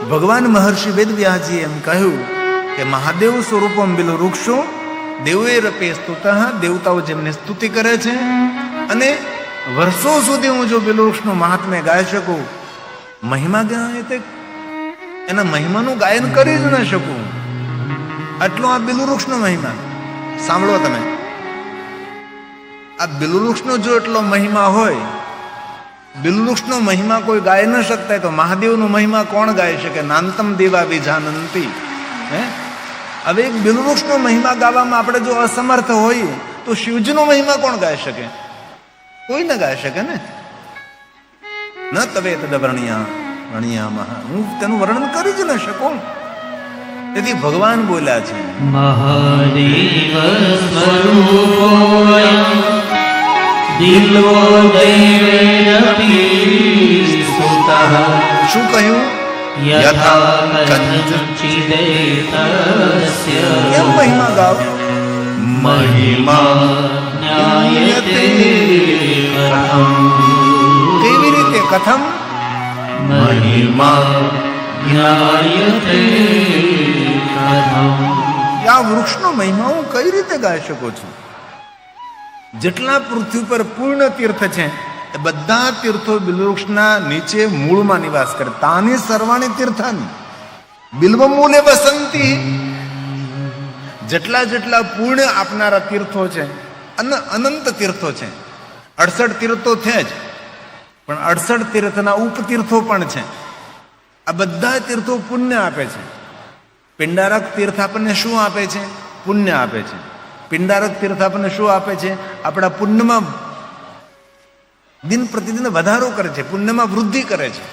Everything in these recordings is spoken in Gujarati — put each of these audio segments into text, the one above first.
ભગવાન મહર્ષિ વેદવ્યાસજીએ એમ કહ્યું કે મહાદેવ સ્વરૂપમ બિલો વૃક્ષો દેવે રપે સ્તુતઃ, દેવતાઓ જેમને સ્તુતિ કરે છે. અને વર્ષો સુધી હું જો બિલો વૃક્ષનું મહાત્મ્ય ગાઈ શકું, મહિમા ગાય તે એના મહિમાનું ગાયન કરી જ ન શકું. આટલો આ બિલો વૃક્ષનો મહિમા સાંભળો તમે. આ બિલો વૃક્ષનો જો એટલો મહિમા હોય, બિલો વૃક્ષનો મહિમા કોઈ ગાય ન શકતા તો મહાદેવનો મહિમા કોણ ગાઈ શકે? નાંતમ દેવા વિજાનંતી. હવે એક બિલો વૃક્ષનો મહિમા ગાવામાં આપણે જો અસમર્થ હોઈએ તો શિવજીનો મહિમા કોણ ગાઈ શકે? કોઈ ન ગાઈ શકે ને. ન તવે તદ વર્ણિયામઃ, હું તેનું વર્ણન કરી જ ન શકું. તેથી ભગવાન બોલ્યા છે મહાદેવ સ્વરૂપોયં દિલો દૈવેરપી સ્તુતઃ. શું કહ્યું? યથા કંચિદેતસ્ય કેમ મહિમા ગાવ? મહિમા જ્ઞાયતે કથમ. કેવી રીતે? કથમ મહિમા જ્ઞાયતે કથમ. આ વૃક્ષનો મહિમા હું કઈ રીતે ગાઈ શકું છું? જેટલા પૃથ્વી પર પૂર્ણ તીર્થ છે એ બધા તીર્થો બિલ્વવૃક્ષના નીચે મૂળમાં નિવાસ કરે. તાની સર્વાણી તીર્થાની બિલ્વ મૂલે વસંતી. જેટલા જેટલા પૂર્ણ આપનારા તીર્થો છે, અનંત તીર્થો છે. 68 તીર્થો છે જ, પણ 68 તીર્થના ઉપતીર્થો પણ છે. આ બધા તીર્થો પુણ્ય આપે છે. પિંડારક તીર્થ આપણને શું આપે છે? પુણ્ય આપે છે. પિંડારક તીર્થ આપણને શું આપે છે? આપણા પુણ્યમાં દિન પ્રતિદિન વધારો કરે છે, પુણ્યમાં વૃદ્ધિ કરે છે.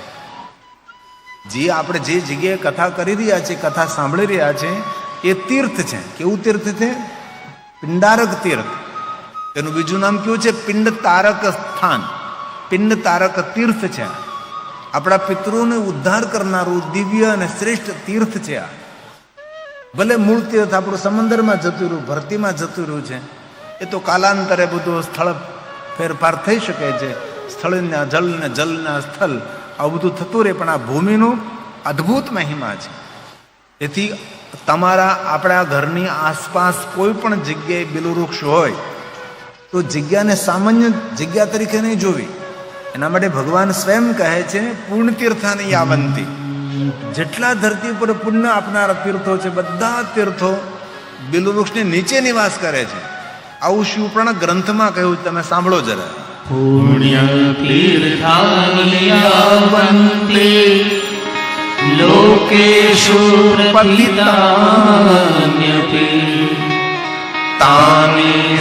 જે આપણે જે જગ્યાએ કથા કરી રહ્યા છીએ, કથા સાંભળી રહ્યા છે, એ તીર્થ છે. કેવું તીર્થ છે? પિંડારક તીર્થ. તેનું બીજું નામ કેવું છે? પિંડ તારક સ્થાન, પિંડ તારક તીર્થ છે. આપણા પિતૃઓને ઉદ્ધાર કરનારું દિવ્ય અને શ્રેષ્ઠ તીર્થ છે આ. ભલે મૂળ તીર્થ આપણું સમંદરમાં જતું રહ્યું, ભરતીમાં જતું રહ્યું છે, એ તો કાલાંતરે બધું સ્થળ ફેરફાર થઈ શકે છે. સ્થળના જલને જલના સ્થળ આવું બધું થતું રહે, પણ આ ભૂમિનો અદ્ભુત મહિમા છે. તેથી તમારા આપણા ઘરની આસપાસ કોઈ પણ જગ્યાએ બિલ્વવૃક્ષ હોય તો જગ્યાને સામાન્ય જગ્યા તરીકે નહીં જોવી. એના માટે ભગવાન સ્વયં કહે છે પૂર્ણ તીર્થાની યાવંતી. જેટલા ધરતી ઉપર પુણ્ય આપનારા તીર્થો છે, બધા તીર્થો બિલ્વવૃક્ષની નીચે નિવાસ કરે છે. આવું શિવપુરાણ ગ્રંથમાં કહ્યું, તમે સાંભળો જરા. પુણ્ય તીર્થાની યાવન્તિ લોકેષુ પતિતાન્યપિ તાની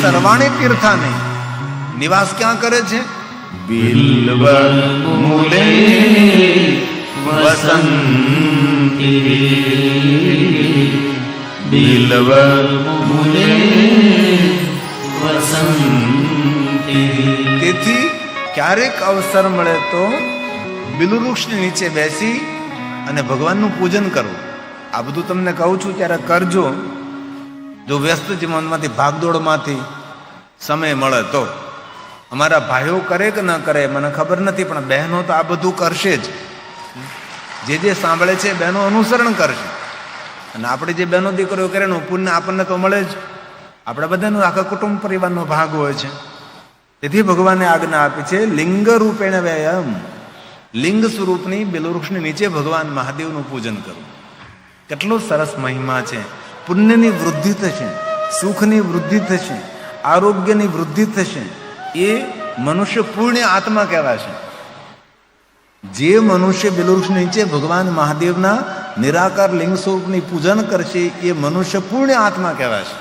સર્વાણી તીર્થાની નિવાસ ક્યાં કરે છે? બિલ્વ મૂલે વસંતિ. બિલ્વ મૂલે વસંતિ. તેથી ક્યારેક અવસર મળે તો બિલ્વવૃક્ષની નીચે બેસી અને ભગવાનનું પૂજન કરવું. આ બધું તમને કહું છું ત્યારે કરજો. જો વ્યસ્ત જીવનમાંથી ભાગદોડમાંથી સમય મળે તો. અમારા ભાઈઓ કરે કે ન કરે મને ખબર નથી, પણ બહેનો તો આ બધું કરશે જ. જે સાંભળે છે બહેનો અનુસરણ કરશે. અને આપણે જે બહેનો દીકરીઓ કરે એનું પુણ્ય આપણને તો મળે જ. આપણા બધાનો આખા કુટુંબ પરિવારનો ભાગ હોય છે. તેથી ભગવાને આજ્ઞા આપી છે લિંગ રૂપેણ વ્યાયામ. લિંગ સ્વરૂપની બિલ્વવૃક્ષની નીચે ભગવાન મહાદેવનું પૂજન કરવું. કેટલો સરસ મહિમા છે. પુણ્યની વૃદ્ધિ થશે, સુખની વૃદ્ધિ થશે, આરોગ્યની વૃદ્ધિ થશે. એ મનુષ્ય પૂર્ણ આત્મા કહેવાશે. જે મનુષ્ય બિલ્વવૃક્ષ નીચે ભગવાન મહાદેવના નિરાકાર લિંગ સ્વરૂપની પૂજન કરશે એ મનુષ્ય પૂર્ણ આત્મા કહેવાશે.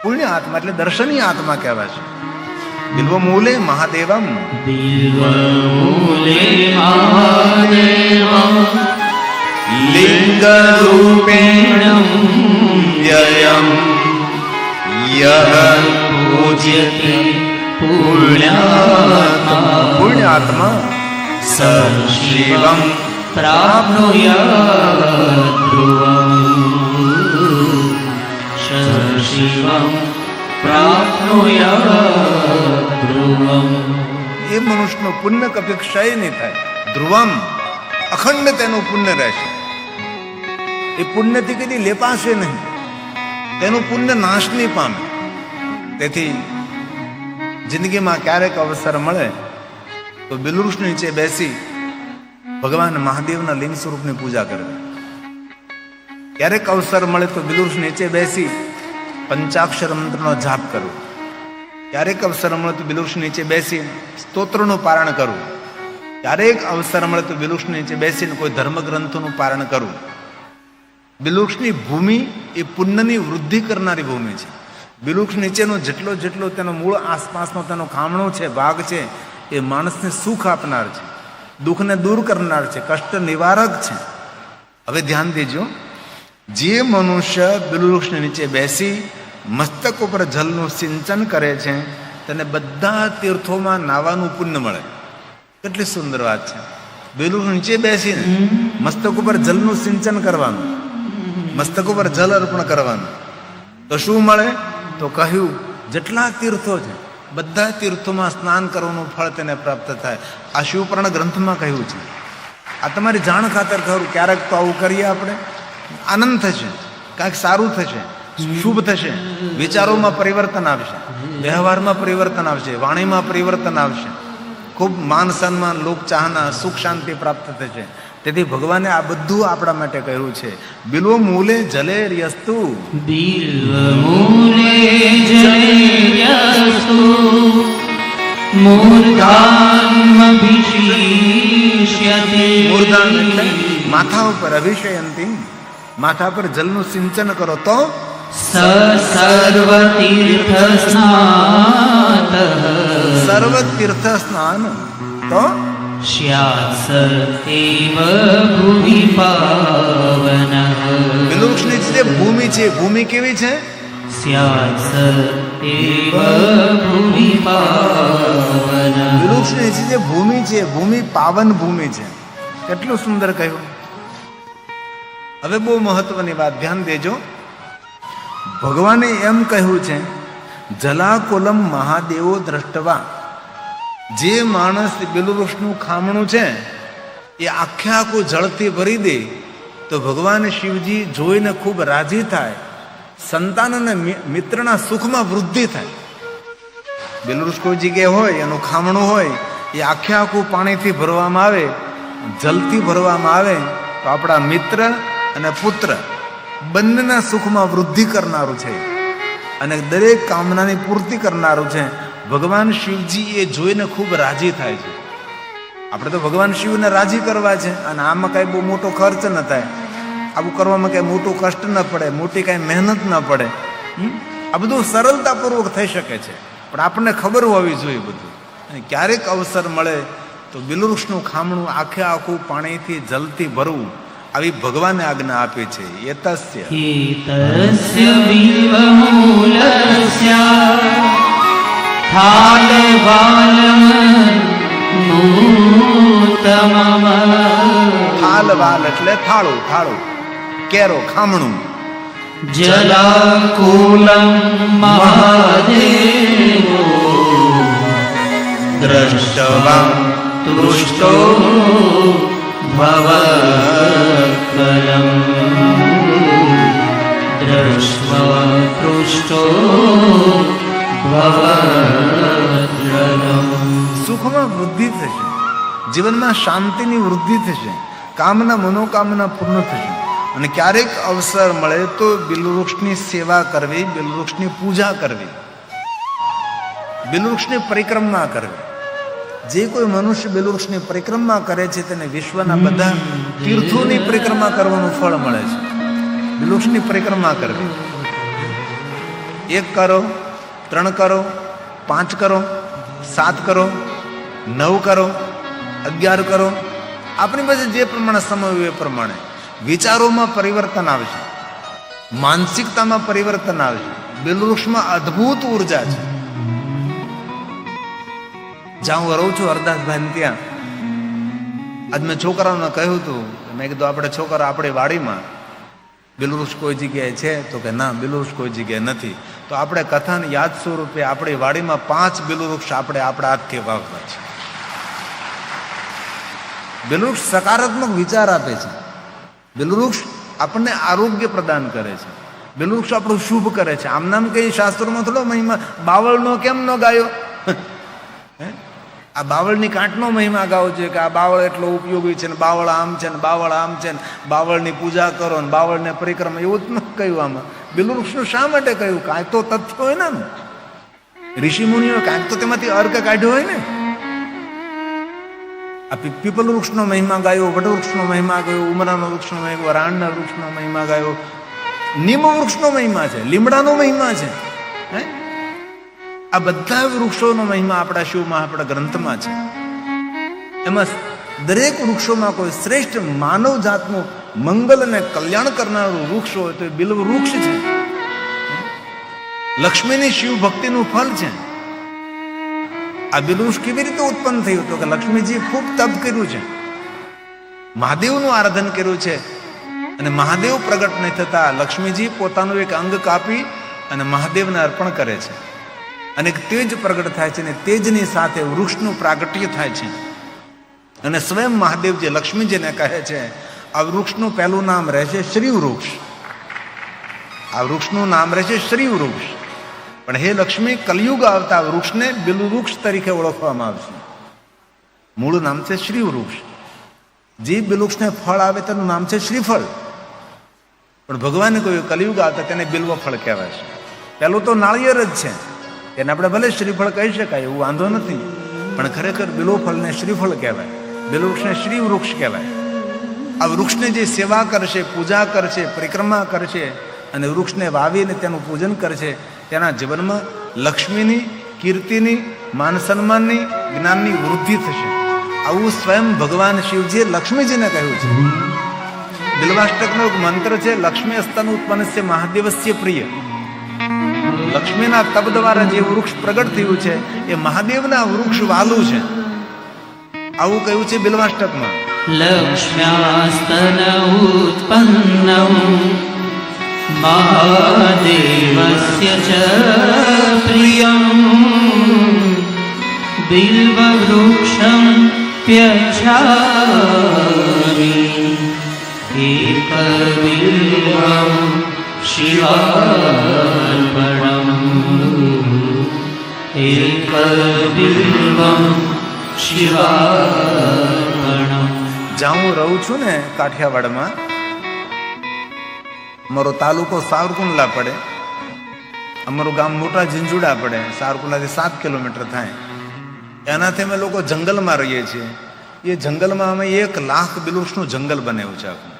પૂર્ણ આત્મા એટલે દર્શનીય આત્મા કહેવાશે. બિલ્વ મૂલે મહાદેવમ. બિલ્વ મૂલે મહાદેવમ લિંગ રૂપેણ વ્યયમ યહ પૂજ્યતે પુણ્યાત્મા સ શિવં પ્રાપ્નુયાત ધ્રુવં. શિવં પ્રાપ્નુયાત ધ્રુવં. એ મનુષ્યનું પુણ્ય કભી ક્ષય નહીં થાય. ધ્રુવમ, અખંડ તેનું પુણ્ય રહેશે. એ પુણ્યથી કદી લેપાશે નહીં, તેનું પુણ્ય નાશ નહીં પામે. તેથી જિંદગીમાં ક્યારેક અવસર મળે તો બિલવૃક્ષ નીચે બેસી ભગવાન મહાદેવના લિંગ સ્વરૂપની પૂજા કરવી. ક્યારેક અવસર મળે તો બિલવૃક્ષ નીચે બેસી પંચાક્ષર મંત્રનો જાપ કરવો. ક્યારેક અવસર મળે તો બિલવૃક્ષ નીચે બેસી સ્તોત્રનું પારણ કરવું. ક્યારેક અવસર મળે તો બિલવૃક્ષ નીચે બેસીને કોઈ ધર્મગ્રંથોનું પારણ કરવું. બિલવૃક્ષની ભૂમિ એ પુણ્યની વૃદ્ધિ કરનારી ભૂમિ છે. બિલવૃક્ષ નીચેનો જેટલો તેનો મૂળ આસપાસનો તેનો ખામણો છે, ભાગ છે, એ માણસને સુખ આપનાર છે, દુઃખને દૂર કરનાર છે, કષ્ટ નિવારક છે. હવે ધ્યાન દેજો, જે મનુષ્ય બિલવૃક્ષની નીચે બેસી મસ્તક ઉપર જલનું સિંચન કરે છે તેને બધા તીર્થોમાં નાવાનું પુણ્ય મળે. કેટલી સુંદર વાત છે. બિલવૃક્ષ નીચે બેસીને મસ્તક ઉપર જલનું સિંચન કરવાનું, મસ્તક ઉપર જલ અર્પણ કરવાનું, તો શું મળે? તો કહ્યું જેટલા તીર્થો છે બધા તીર્થોમાં સ્નાન કરવાનું ફળ તેને પ્રાપ્ત થાય. આ શિવપુરાણ ગ્રંથમાં કહ્યું છે. આ તમારી જાણ ખાતર ખરું. ક્યારેક તો આવું કરીએ આપણે, આનંદ થશે, કાંઈક સારું થશે, શુભ થશે, વિચારોમાં પરિવર્તન આવશે, વ્યવહારમાં પરિવર્તન આવશે, વાણીમાં પરિવર્તન આવશે, ખૂબ માન સન્માન, લોક ચાહના, સુખ શાંતિ પ્રાપ્ત થશે. તેથી ભગવાને આ બધું આપણા માટે કહ્યું છે. બિલ્વ મૂલે જલે યસ્તુ, બિલ્વ મૂલે જલેર્યસ્તુ મૂર્ધાન્મભિષિષ્યતે. મૂર્ધાન એટલે માથા ઉપર અભિષયંતી, માથા પર જલનું સિંચન કરો તો સર્વતીર્થ સ્નાત, સર્વ તીર્થ સ્નાન તો સ્યાત્ એવ ભુવિ પાવનઃ. બિલવૃક્ષની જે ભૂમિ છે, ભૂમિ કેવી છે? સ્યાત્ એવ ભુવિ પાવનઃ. બિલવૃક્ષની જે ભૂમિ છે, ભૂમિ પાવન ભૂમિ છે. કેટલું સુંદર કહ્યું. હવે બહુ મહત્વની વાત ધ્યાન દેજો. ભગવાને એમ કહ્યું છે, જલાકુલમ મહાદેવો દ્રષ્ટવા. જે માણસ બિલવૃક્ષનું ખામણું છે એ આખે આખું જળથી ભરી દે તો ભગવાન શિવજી જોઈને ખૂબ રાજી થાય, સંતાન અને મિત્રના સુખમાં વૃદ્ધિ થાય. બિલવૃક્ષ કોઈ જગ્યાએ હોય, એનું ખામણું હોય, એ આખે આખું પાણીથી ભરવામાં આવે, જલથી ભરવામાં આવે તો આપણા મિત્ર અને પુત્ર બંનેના સુખમાં વૃદ્ધિ કરનારું છે અને દરેક કામનાની પૂર્તિ કરનારું છે. ભગવાન શિવજી એ જોઈને ખૂબ રાજી થાય છે. આપણે તો ભગવાન શિવને રાજી કરવા છે અને આમાં કાંઈ બહુ મોટો ખર્ચ ન થાય, આવું કરવામાં કાંઈ મોટું કષ્ટ ન પડે, મોટી કાંઈ મહેનત ન પડે. આ બધું સરળતાપૂર્વક થઈ શકે છે, પણ આપણને ખબર હોવી જોઈએ બધું. અને ક્યારેક અવસર મળે તો બિલવૃક્ષનું ખામણું આખે આખું પાણીથી જલથી ભરવું, આવી ભગવાને આજ્ઞા આપી છે. એતસ્ય બિલ્વમૂલસ્ય થાલવાલમૂતમમ. થાલવાલ એટલે થાળું, થાળું, કેરો, ખામણું. જલાકુલમ મહાદેવો દ્રષ્ટવા તુષ્ટો ભવત્કલમ. દ્રષ્ટવા તુષ્ટો ભવત્કલમ. સુખમાં વૃદ્ધિ થશે, જીવનમાં શાંતિની વૃદ્ધિ થશે, કામના મનોકામના પૂર્ણ થશે. અને ક્યારેક અવસર મળે તો બિલવૃક્ષની સેવા કરવી, બિલવૃક્ષની પૂજા કરવી, બિલવૃક્ષની પરિક્રમા કરવી. જે કોઈ મનુષ્ય બિલવૃક્ષની પરિક્રમા કરે છે તેને વિશ્વના બધા તીર્થોની પરિક્રમા કરવાનું ફળ મળે છે. બિલવૃક્ષની પરિક્રમા કરવી, 1 કરો, 3 કરો, 5 કરો, 7 કરો, 9 કરો, 11 કરો, આપણી પાસે જે પ્રમાણે સમય હોય એ પ્રમાણે. વિચારોમાં પરિવર્તન આવશે, માનસિકતામાં પરિવર્તન આવશે. બિલવૃક્ષમાં અદ્ભુત ઉર્જા છે. જ્યાં હું રહું છું હરદાસભાઈ ત્યાં, આજ મેં છોકરાઓને કહ્યું હતું, મેં કીધું આપણે છોકરા આપણી વાડીમાં બિલવૃક્ષ કોઈ જગ્યાએ છે? તો કે ના, બિલવૃક્ષ કોઈ જગ્યાએ નથી. તો આપણે કથાને યાદ સ્વરૂપે આપણી વાડીમાં 5 બિલવૃક્ષ આપણે આપણા હાથથી વાવવા છે. બેલવૃક્ષ સકારાત્મક વિચાર આપે છે. બેલવૃક્ષ આપણને આરોગ્ય પ્રદાન કરે છે. બેલવૃક્ષ આપણું શુભ કરે છે. આમ નામ કઈ શાસ્ત્રોમાં થોડો મહિમા બાવળનો કેમ ન ગાયો? આ બાવળની કાંઠનો મહિમા ગાવો જોઈએ કે આ બાવળ એટલો ઉપયોગી છે ને બાવળ આમ છે ને બાવળ આમ છે ને બાવળની પૂજા કરો ને બાવળને પરિક્રમા, એવું જ ન કહ્યું. આમાં બેલવૃક્ષનું શા માટે કહ્યું? કાંઈક તો તથ્ય હોય ને, ઋષિ મુનિઓ કાંઈક તો તેમાંથી અર્ક કાઢ્યો હોય ને. આ પીપલ વૃક્ષનો મહિમા ગાયો, વટવૃક્ષનો મહિમા ગાયો, ઉમરાનો વૃક્ષનો મહિમા, રાણના વૃક્ષનો મહિમા ગાયો, નીમ વૃક્ષનો મહિમા છે, લીમડાનો મહિમા છે. આ બધા વૃક્ષોનો મહિમા આપણા શિવમાં, આપણા ગ્રંથમાં છે. એમાં દરેક વૃક્ષોમાં કોઈ શ્રેષ્ઠ માનવ જાતનું મંગલ અને કલ્યાણ કરનારું વૃક્ષ હોય તો એ બિલ્વ વૃક્ષ છે. લક્ષ્મીની શિવ ભક્તિનું ફળ છે. આ બિલવૃક્ષ કેવી રીતે ઉત્પન્ન થયું? તો કે લક્ષ્મીજી ખૂબ તપ કર્યું છે, મહાદેવનું આરાધન કર્યું છે, અને મહાદેવ પ્રગટ નહીં થતા લક્ષ્મીજી પોતાનું એક અંગ કાપી અને મહાદેવને અર્પણ કરે છે, અને એક તેજ પ્રગટ થાય છે, અને તેજની સાથે વૃક્ષનું પ્રાગટ્ય થાય છે. અને સ્વયં મહાદેવજી લક્ષ્મીજીને કહે છે આ વૃક્ષનું પહેલું નામ રહેશે શ્રી વૃક્ષ. આ વૃક્ષનું નામ રહેશે શ્રી વૃક્ષ. પણ હે લક્ષ્મી, કલયુગ આવતા વૃક્ષને બિલ્વ વૃક્ષ તરીકે ઓળખવામાં આવશે. મૂળ નામ છે શ્રી વૃક્ષ. જે બિલવૃક્ષને ફળ આવે તેનું નામ છે શ્રીફળ. પણ ભગવાને કહ્યું કલયુગ આવતા તેને બિલ્વ ફળ કહેવાય છે. પહેલું તો નાળિયેર જ છે, તેને આપણે ભલે શ્રીફળ કહી શકાય, એવું વાંધો નથી, પણ ખરેખર બિલ્વ ફળને શ્રીફળ કહેવાય, બિલ્વવૃક્ષને શ્રી વૃક્ષ કહેવાય. આ વૃક્ષને જે સેવા કરશે, પૂજા કરશે, પરિક્રમા કરશે અને વૃક્ષને વાવીને તેનું પૂજન કરશે, તેના જીવનમાં લક્ષ્મીની, કીર્તિની, માન સન્માનની, જ્ઞાનની વૃદ્ધિ થશે. આવું સ્વયં ભગવાન શિવજીએ લક્ષ્મીજીને કહ્યું છે. બિલ્વાષ્ટકનો એક મંત્ર છે, લક્ષ્મી અસ્તન ઉત્પન્નસ્ય મહાદેવસ્ય પ્રિય. લક્ષ્મીના તપ દ્વારા જે વૃક્ષ પ્રગટ થયું છે એ મહાદેવના વૃક્ષ વાલું છે, આવું કહ્યું છે બિલ્વાષ્ટકમાં. લક્ષ્મ્યાસ્તન ઉત્પન્નમ મહાદેવસ્ય ચ પ્રિયમ બિલ્વવૃક્ષમ પ્યચ્છામિ એકબિલ્વં શિવાર્પણમ એકબિલ્વં શિવાર્પણમ. જ્યાં હું રહું છું ને કાઠિયાવાડમાં, અમારો તાલુકો સાવરકુંડલા પડે, અમારું ગામ મોટા ઝીંઝુડા પડે, સાવરકુંડલાથી 7 કિલોમીટર થાય. એનાથી અમે લોકો જંગલમાં રહીએ છીએ. એ જંગલમાં અમે 1 લાખ બિલવૃક્ષનું જંગલ બનાવ્યું છે આખું.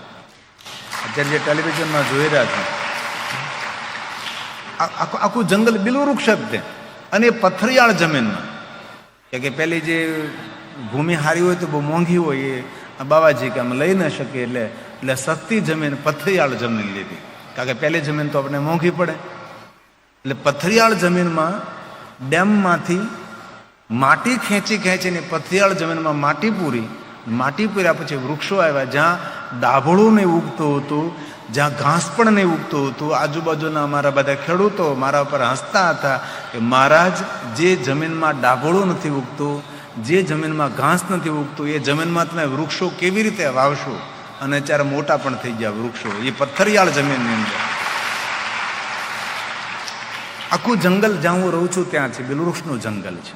અત્યારે જે ટેલિવિઝનમાં જોઈ રહ્યા છે, આખું જંગલ બિલવૃક્ષ જ છે. અને એ પથરિયાળ જમીનમાં, કે પેલી જે ભૂમિ હારી હોય તો બહુ મોંઘી હોય, એ બાવાજી કે અમે લઈ ન શકીએ, એટલે સસ્તી જમીન પથરિયાળ જમીન લીધી. કારણ કે પહેલી જમીન તો આપણે મોંઘી પડે, એટલે પથરિયાળ જમીનમાં ડેમમાંથી માટી ખેંચીને પથરિયાળ જમીનમાં માટી પૂર્યા પછી વૃક્ષો આવ્યા, જ્યાં ડાભળું નહીં ઉગતું હતું, જ્યાં ઘાસ પણ નહીં ઉગતું હતું. આજુબાજુના અમારા બધા ખેડૂતો મારા ઉપર હસતા હતા કે મહારાજ, જે જમીનમાં ડાભળું નથી ઉગતું, જે જમીનમાં ઘાસ નથી ઉગતું, એ જમીનમાં તમે વૃક્ષો કેવી રીતે વાવશો? અને ત્યારે મોટા પણ થઈ ગયા વૃક્ષો એ પથ્થરિયાળ જમીનની અંદર. આખું જંગલ જ્યાં હું રહું છું ત્યાં છે, બિલવૃક્ષનું જંગલ છે.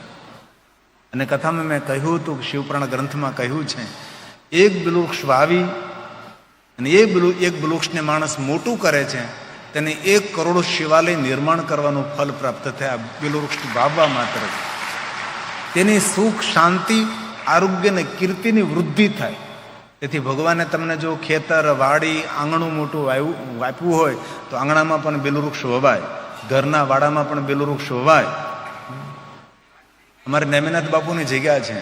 અને કથામાં મેં કહ્યું હતું કે શિવપુરાણ ગ્રંથમાં કહ્યું છે, એક બિલવૃક્ષ વાવી અને એક બિલવૃક્ષને માણસ મોટું કરે છે, તેને 1 કરોડ શિવાલય નિર્માણ કરવાનું ફલ પ્રાપ્ત થાય. બિલવૃક્ષ વાવવા માત્ર તેની સુખ, શાંતિ, આરોગ્ય અને કીર્તિની વૃદ્ધિ થાય. તેથી ભગવાને તમને જો ખેતર, વાડી, આંગણું મોટું વાપ્યું હોય તો આંગણામાં પણ બિલવૃક્ષ વવાય, ઘરના વાડામાં પણ બિલવૃક્ષ વવાય. અમારે નેમિનાથ બાપુની જગ્યા છે,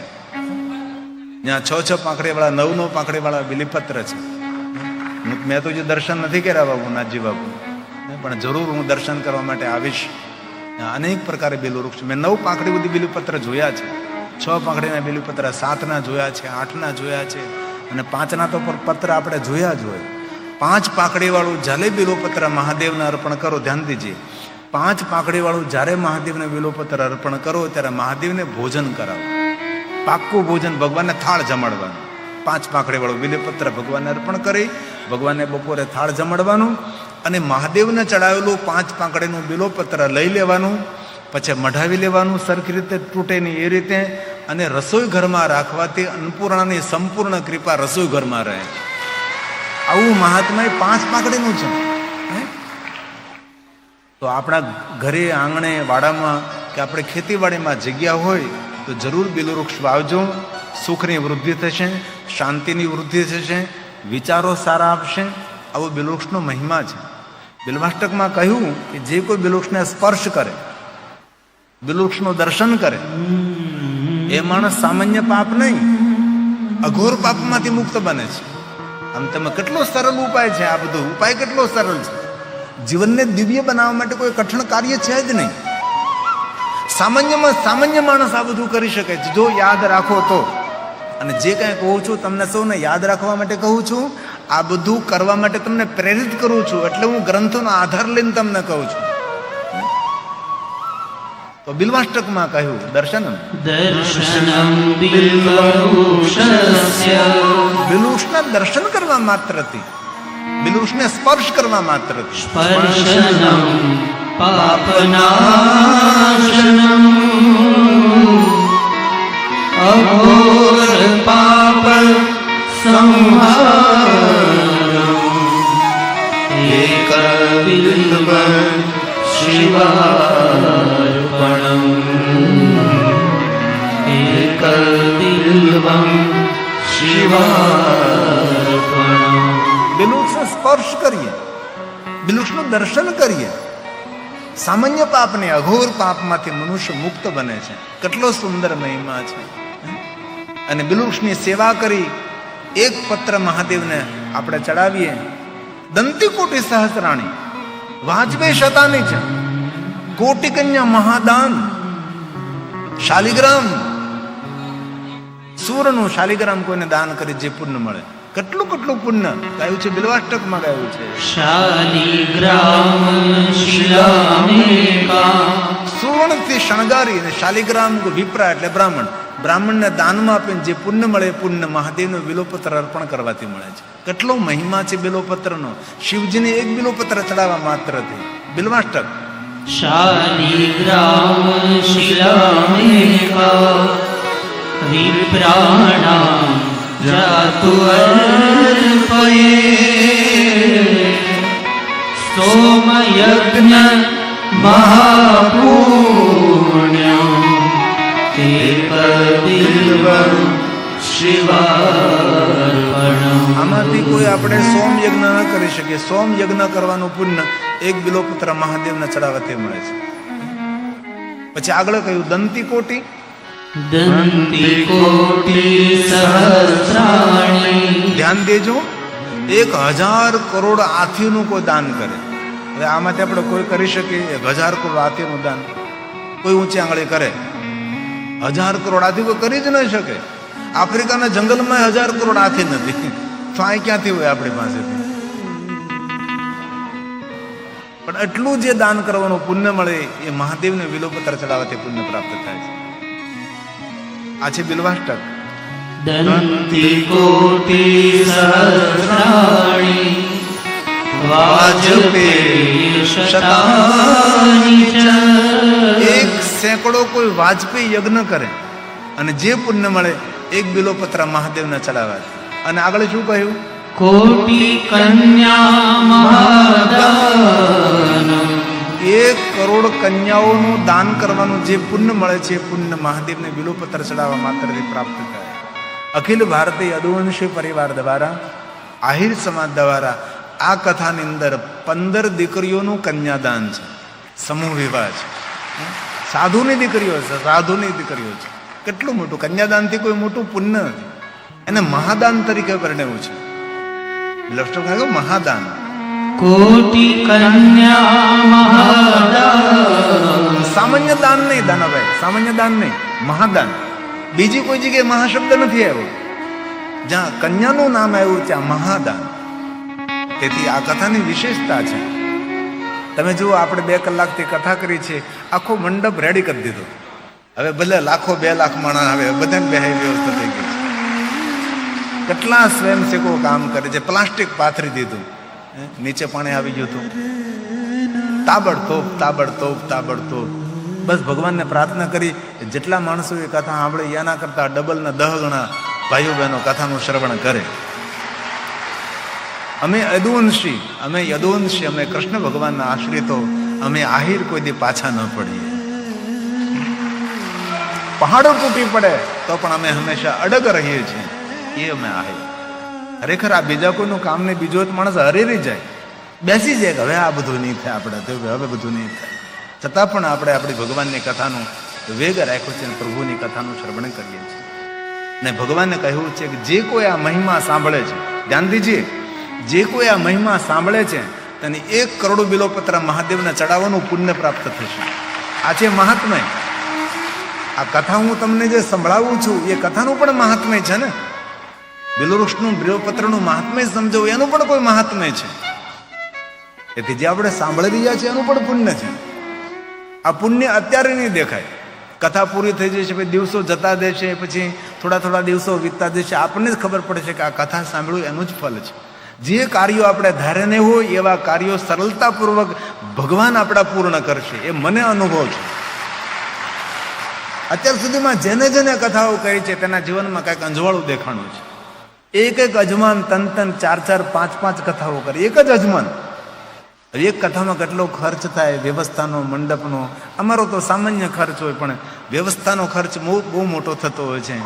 જ્યાં 6 પાંખડીવાળા, 9 પાંખડીવાળા બિલીપત્ર છે. મેં તો જે દર્શન નથી કર્યા બાપુ, નાથજી બાપુ, પણ જરૂર હું દર્શન કરવા માટે આવીશ. અનેક પ્રકારે બિલવૃક્ષ મેં 9 પાંખડી બધી બિલીપત્ર જોયા છે, 6 પાંખડીના બિલીપત્ર, 7ના જોયા છે, 8ના જોયા છે, અને 5ના તો પત્ર આપણે જોયા જ હોય. 5 પાંખડીવાળું જ્યારે બિલ્વપત્ર મહાદેવને અર્પણ કરો, ધ્યાન દીજીએ, 5 પાંખડીવાળું જ્યારે મહાદેવને બિલ્વપત્ર અર્પણ કરો ત્યારે મહાદેવને ભોજન કરાવો, પાક્કું ભોજન, ભગવાનને થાળ જમાડવાનું. 5 પાંખડીવાળું બિલીપત્ર ભગવાનને અર્પણ કરી ભગવાનને બપોરે થાળ જમાડવાનું અને મહાદેવને ચડાવેલું 5 પાંખડીનું બિલોપત્ર લઈ લેવાનું, પછી મઢાવી લેવાનું સરખી રીતે તૂટે નહીં એ રીતે, અને રસોઈ ઘરમાં રાખવાથી અન્નપૂર્ણાની સંપૂર્ણ કૃપા રસોઈ ઘરમાં રહે. આવું મહાત્મા 5 પાંખડીનું છે. તો આપણા ઘરે આંગણે વાડામાં કે આપણે ખેતીવાડીમાં જગ્યા હોય તો જરૂર બિલવૃક્ષ વાવજો. સુખની વૃદ્ધિ થશે, શાંતિની વૃદ્ધિ થશે, વિચારો સારા આપશે. આવો બિલવૃક્ષનો મહિમા છે. બિલ્વાષ્ટકમાં કહ્યું કે જે કોઈ બિલવૃક્ષને સ્પર્શ કરે, બિલવૃક્ષનું દર્શન કરે, એ માણસ સામાન્ય પાપ નહીં, અઘોર પાપમાંથી મુક્ત બને છે. આમ તમે કેટલો સરળ ઉપાય છે. આ બધો ઉપાય કેટલો સરળ છે. જીવનને દિવ્ય બનાવવા માટે કોઈ કઠણ કાર્ય છે જ નહીં. સામાન્યમાં સામાન્ય માણસ આ બધું કરી શકે છે જો યાદ રાખો તો. અને જે કંઈ કહું છું તમને સૌને યાદ રાખવા માટે કહું છું, આ બધું કરવા માટે તમને પ્રેરિત કરું છું. એટલે હું ગ્રંથોનો આધાર લઈને તમને કહું છું. તો બિલ્વાષ્ટકમાં કહ્યું દર્શનમ બિલવૃક્ષના દર્શન કરવા માત્રથી, બિલવૃક્ષને સ્પર્શ કરવા માત્રથી પાપનાશનમ અઘોર પાપ સંહારમ એક બિલ્વ શિવાર્પણમ એક બિલ્વમ શિવાર્પણમ. બિલવૃક્ષનો સ્પર્શ કરીએ, બિલવૃક્ષનું દર્શન કરીએ, સામાન્ય પાપને અઘોર પાપમાંથી મનુષ્ય મુક્ત બને છે. કેટલો સુંદર મહિમા છે. અને બિલવૃક્ષની સેવા કરી એક પત્ર મહાદેવને આપણે ચડાવીએ. દંતી કોટી સહસ્રાણી વાજપેયી શતાની છે. કોટી કન્યા મહાદાન, શાલિગ્રામ, સૂરનું શાલિગ્રામ કોઈને દાન કરી જે પુણ્ય મળે. કેટલું કેટલું પુણ્ય ગાયું છે બિલ્વાષ્ટકમાં ગાયું છે. શાલિગ્રામ શિલામેકા સુવર્ણથી શણગારી અને શાલિગ્રામ વિપ્રા એટલે બ્રાહ્મણ, બ્રાહ્મણને દાનમાં આપીને જે પુણ્ય મળે એ પુણ્ય મહાદેવનો બિલોપત્ર અર્પણ કરવાથી મળે છે. કેટલો મહિમા છે બિલોપત્રનો. શિવજીને એક બિલોપત્ર ચડાવવા માત્રથી. બિલ્વાષ્ટક શાલિગ્રામ શિલામેકા વિપ્રાણામ જાતુ અર્પયે સોમયજ્ઞ મહાપુણ્યમ એક બિલ્વમ શિવાર્પણમ. આમાંથી કોઈ આપણે સોમ યજ્ઞ ન કરી શકીએ. સોમ યજ્ઞ કરવાનું પુણ્ય એક બિલોપત્ર મહાદેવને ચડાવવાથી મળે છે. પછી આગળ કહ્યું દંતી કોટી દંતી કોટી સહસ્રાણી. ધ્યાન દેજો, 1000 કરોડ હાથીનું કોઈ દાન કરે. હવે આમાંથી આપણે કોઈ કરી શકીએ 1000 કરોડ હાથીનું દાન? કોઈ ઊંચી આંગળી કરે? 1000 કરોડ હાથી કોઈ કરી જ ન શકે. આફ્રિકાના જંગલમાં 1000 કરોડ હાથી નથી, તો આ ક્યાંથી હોય આપણી પાસેથી? પણ એટલું જે દાન કરવાનું પુણ્ય મળે એ મહાદેવને બિલોપત્ર ચડાવવાથી પુણ્ય પ્રાપ્ત થાય છે. આ છે બિલ્વાષ્ટક. દંતી કોટી સહસ્રાણી વાજપેયી શતાની ચ. 100 કોઈ વાજપેયી યજ્ઞ કરે અને જે પુણ્ય મળે એક બિલોપત્ર મહાદેવને ચડાવવાથી. અને આગળ શું કહ્યું? કોટી કન્યા મહાદાન. 1 કરોડ કન્યાઓનું દાન કરવાનું જે પુણ્ય મળે છે એ પુણ્ય મહાદેવને બિલોપત્ર ચડાવવા માત્રથી પ્રાપ્ત થાય. અખિલ ભારતીય યદુવંશી પરિવાર દ્વારા, આહિર સમાજ દ્વારા આ કથાની અંદર 15 દીકરીઓનું કન્યાદાન છે. સમૂહ વિવાહ છે. સાધુની દીકરીઓ છે, સાધુની દીકરીઓ છે. કેટલું મોટું કન્યાદાનથી કોઈ મોટું પુણ્ય નથી. એને મહાદાન તરીકે વર્ણવ્યું છે. મહાદાન. કોટી કન્યા મહાદાન. સામાન્ય દાન નહીં દાનાભાઈ, સામાન્ય દાન નહીં, મહાદાન. બીજી કોઈ જગ્યાએ મહાશબ્દ નથી આવ્યો. જ્યાં કન્યાનું નામ આવ્યું ત્યાં મહાદાન. તેથી આ કથાની વિશેષતા છે. તમે જુઓ, આપણે 2 કલાકથી કથા કરી છે, આખો મંડપ રેડી કરી દીધો. હવે ભલે લાખો 2 લાખ માણસ આવે, બધાને બેહાઈ વ્યવસ્થા થઈ ગઈ છે. કેટલા સ્વયંસેવકો કામ કરે છે. પ્લાસ્ટિક પાથરી દીધું, નીચે પાણી આવી ગયું હતું, તાબડતોબ તાબડતોબ તાબડતોબ. બસ ભગવાનને પ્રાર્થના કરી જેટલા માણસો એ કથા સાંભળે એના કરતા ડબલ ને 10 ગણા ભાઈઓ બહેનો કથાનું શ્રવણ કરે. અમે યદુવંશી, અમે કૃષ્ણ ભગવાનના આશ્રિતો, અમે આહિર કોઈ દી પાછા ન પડીએ. પહાડો તૂટી પડે તો પણ અમે હંમેશા અડગ રહીએ છીએ. એ અમે આહિર. ખરેખર આ બીજા કોઈનું કામ નહીં, બીજો માણસ હરી જાય, બેસી જાય કે હવે આ બધું નહીં થાય આપણે, હવે બધું નહીં થાય, છતાં પણ આપણે આપણી ભગવાનની કથાનું વેગ રાખ્યો છે અને પ્રભુની કથાનું શ્રવણ કરીએ છીએ. ને ભગવાને કહ્યું છે કે જે કોઈ આ મહિમા સાંભળે છે, ધ્યાન દીજીએ, જે કોઈ આ મહિમા સાંભળે છે તેને 1 કરોડ બિલોપત્ર મહાદેવને ચડાવવાનું પુણ્ય પ્રાપ્ત થશે. આ છે મહાત્મય. આ કથા હું તમને જે સંભળાવું છું એ કથાનું પણ મહાત્મય છે ને. બિલવૃક્ષનું બિલોપત્રનું મહાત્મય સમજો, એનું પણ કોઈ મહાત્મય છે. તેથી જે આપણે સાંભળી રહ્યા છીએ એનું પણ પુણ્ય છે. આ પુણ્ય અત્યારે નહીં દેખાય, કથા પૂરી થઈ જશે, પછી દિવસો જતા દેશે, પછી થોડા દિવસો વીતતા જશે, આપણને જ ખબર પડે છે કે આ કથા સાંભળ્યું એનું જ ફલ છે. જે કાર્યો આપણે ધારે નહીં હોય એવા કાર્યો સરળતાપૂર્વક ભગવાન આપણા પૂર્ણ કરશે, એ મને અનુભવ છે. અત્યાર સુધીમાં જેને કથાઓ કહી છે તેના જીવનમાં કંઈક અંજવાળું દેખાણું છે. એક અજમાન 3-3, 4-4, 5-5 કથાઓ કરી, એક જ અજમાન. એક કથામાં કેટલો ખર્ચ થાય, વ્યવસ્થાનો, મંડપનો. અમારો તો સામાન્ય ખર્ચ હોય, પણ વ્યવસ્થાનો ખર્ચ બહુ મોટો થતો હોય છે.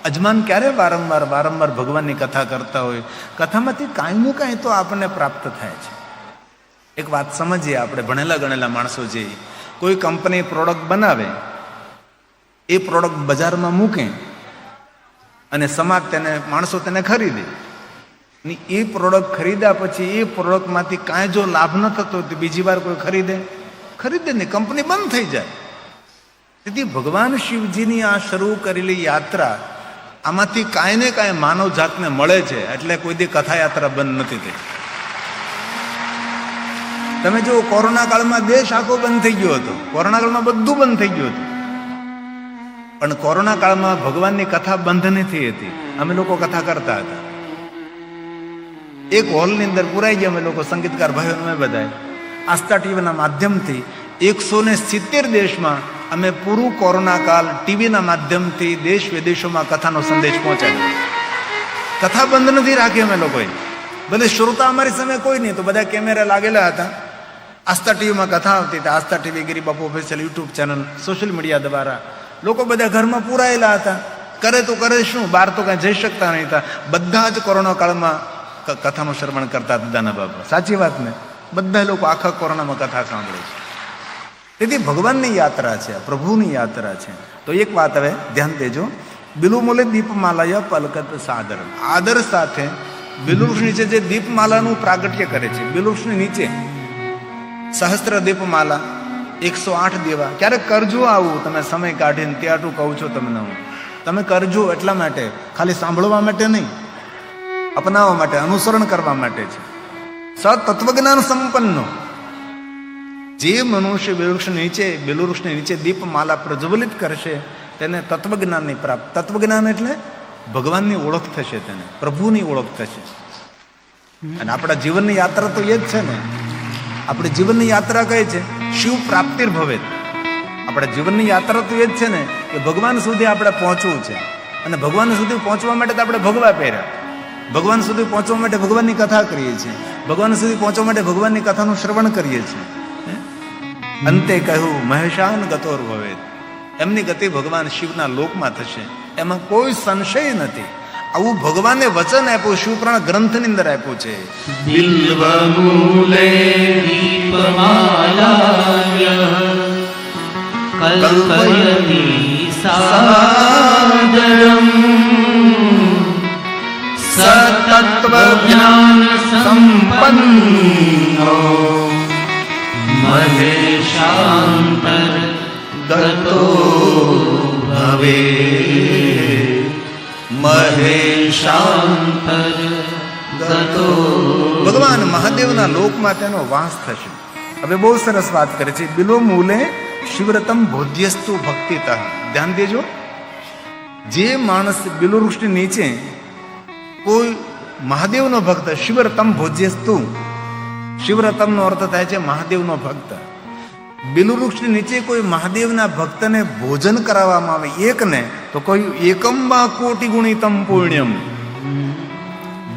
અજમાન ક્યારે વારંવાર ભગવાનની કથા કરતા હોય, કથામાંથી કાંઈ ને કાંઈ તો આપણને પ્રાપ્ત થાય છે. એક વાત સમજીએ, આપણે ભણેલા ગણેલા માણસો જે કોઈ કંપની પ્રોડક્ટ બનાવે, એ પ્રોડક્ટ બજારમાં મૂકે અને સમાજ માણસો તેને ખરીદે. એ પ્રોડક્ટ ખરીદ્યા પછી એ પ્રોડક્ટમાંથી કાંઈ જો લાભ ન થતો તો બીજી વાર કોઈ ખરીદે નહીં, કંપની બંધ થઈ જાય. તેથી ભગવાન શિવજીની આ શરૂ કરેલી યાત્રા, આમાંથી કાંઈ ને કાંઈ માનવ જાતને મળે છે, એટલે કોઈ દી કથા યાત્રા બંધ નથી થઈ. તમે જો કોરોના કાળમાં દેશ આખો બંધ થઈ ગયો હતો, કોરોના કાળમાં બધું બંધ થઈ ગયું હતું, પણ કોરોના કાળમાં ભગવાનની કથા બંધ નથી હતી. અમે લોકો કથા કરતા હતા. એક હોલની અંદર પુરાઈ ગયા અમે લોકો, સંગીતકાર ભાઈઓ અમે બધા, આસ્થા ટીવીના માધ્યમથી 170 દેશમાં અમે પૂરું કોરોના કાળ ટીવીના માધ્યમથી દેશ વિદેશોમાં કથાનો સંદેશ પહોંચાડ્યો. કથા બંધ નથી રાખી અમે લોકોએ. ભલે શ્રોતા અમારી સામે કોઈ નહીં, તો બધા કેમેરા લાગેલા હતા. આસ્થા ટીવીમાં કથા આવતી હતી. Aastha TV, Giribapu official YouTube channel, social media દ્વારા લોકો બધા ઘરમાં પૂરાયેલા હતા. કરે તો કરે શું, બહાર તો કાંઈ જઈ શકતા નહીં હતા. બધા જ કોરોના કાળમાં કથાનું શ્રવણ કરતા હતા. દાના બાબા, સાચી વાત ને? બધા લોકો આખા કોરોનામાં કથા સાંભળે છે. તેથી ભગવાનની યાત્રા છે, પ્રભુની યાત્રા છે. તો એક વાત હવે ધ્યાન દેજો. બિલુમૂલે દીપમાલાય પલકત સાદર. આદર સાથે બિલુવૃક્ષ નીચે જે દીપમાલાનું પ્રાગટ્ય કરે છે, બિલુવૃક્ષની નીચે સહસ્ત્ર દીપમાલા, 108 દીવા. ક્યારેક કરજો આવું, તમે સમય કાઢીને, ત્યાંટું કહું છું તમને હું. તમે કરજો એટલા માટે, ખાલી સાંભળવા માટે નહીં, અપનાવવા માટે, અનુસરણ કરવા માટે છે. સતત્વજ્ઞાન સંપન્નો જે મનુષ્ય બિલુવૃક્ષની નીચે દીપમાલા પ્રજ્વલિત કરશે તેને તત્વજ્ઞાનની પ્રાપ્ત. તત્વજ્ઞાન એટલે ભગવાનની ઓળખ થશે, તેને પ્રભુની ઓળખ થશે. અને આપણા જીવનની યાત્રા તો એ જ છે ને. આપણી જીવનની યાત્રા કઈ છે? શિવ પ્રાપ્તિર ભવેત. આપણા જીવનની યાત્રા તો એ જ છે ને કે ભગવાન સુધી આપણે પહોંચવું છે. અને ભગવાન સુધી પહોંચવા માટે તો આપણે ભગવા પહેર્યા. ભગવાન સુધી પહોંચવા માટે ભગવાનની કથા કરીએ છીએ. ભગવાન સુધી પહોંચવા માટે ભગવાનની કથાનું શ્રવણ કરીએ છીએ. અંતે કહ્યું મહેશાન ગતોર ભવેત. એમની ગતિ ભગવાન શિવના લોકમાં થશે, એમાં કોઈ સંશય નથી. આવું ભગવાને વચન આપ્યું, શિવપુરાણ ગ્રંથની અંદર આપ્યું છે. બિલ્વમૂલે દીપમાલાય કલ્પયતિ સાદરમ સતત્વજ્ઞાન સંપન્નો મહેશાંતર ગતો ભવે. મહેશાંતર ગતો. ભગવાન મહાદેવના લોકમાં તેનો વાસ થશે. હવે બહુ સરસ વાત કરે છે. બિલ્વમૂલે શિવરતમ બોધ્યસ્તુ ભક્તિતઃ. ધ્યાન દેજો, જે માણસ બિલ્વવૃક્ષની નીચે કોઈ મહાદેવનો ભક્ત, શિવરતમ ભોજ્યસ્તુ, શિવરતમનો અર્થ થાય છે મહાદેવનો ભક્ત. બિલુવૃક્ષની નીચે કોઈ મહાદેવના ભક્તને ભોજન કરાવવામાં આવે એકને, તો કહ્યું એકમ વા કોટિ ગુણિતમ પુણ્યમ.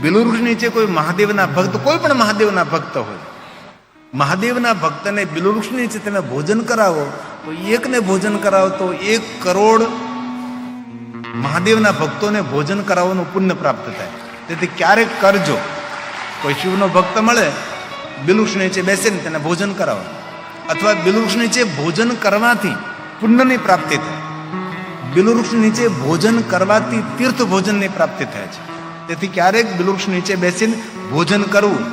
બિલુવૃક્ષ નીચે કોઈ મહાદેવના ભક્ત, કોઈ પણ મહાદેવના ભક્ત હોય, મહાદેવના ભક્તને બિલુવૃક્ષ નીચે તમે ભોજન કરાવો તો એકને ભોજન કરાવો તો 1 કરોડ મહાદેવના ભક્તોને ભોજન કરાવવાનું પુણ્ય પ્રાપ્ત થાય. તેથી ક્યારેક કરજો, કોઈ શિવનો ભક્ત મળે, બિલુવૃક્ષ નીચે બેસીને તેને ભોજન કરાવો, અથવા બિલુવૃક્ષ નીચે ભોજન કરવાથી પુણ્યની પ્રાપ્તિ થાય. બિલુવૃક્ષ નીચે ભોજન કરવાથી તીર્થ ભોજનની પ્રાપ્તિ થાય છે. તેથી ક્યારેક બિલુવૃક્ષ નીચે બેસીને ભોજન કરવું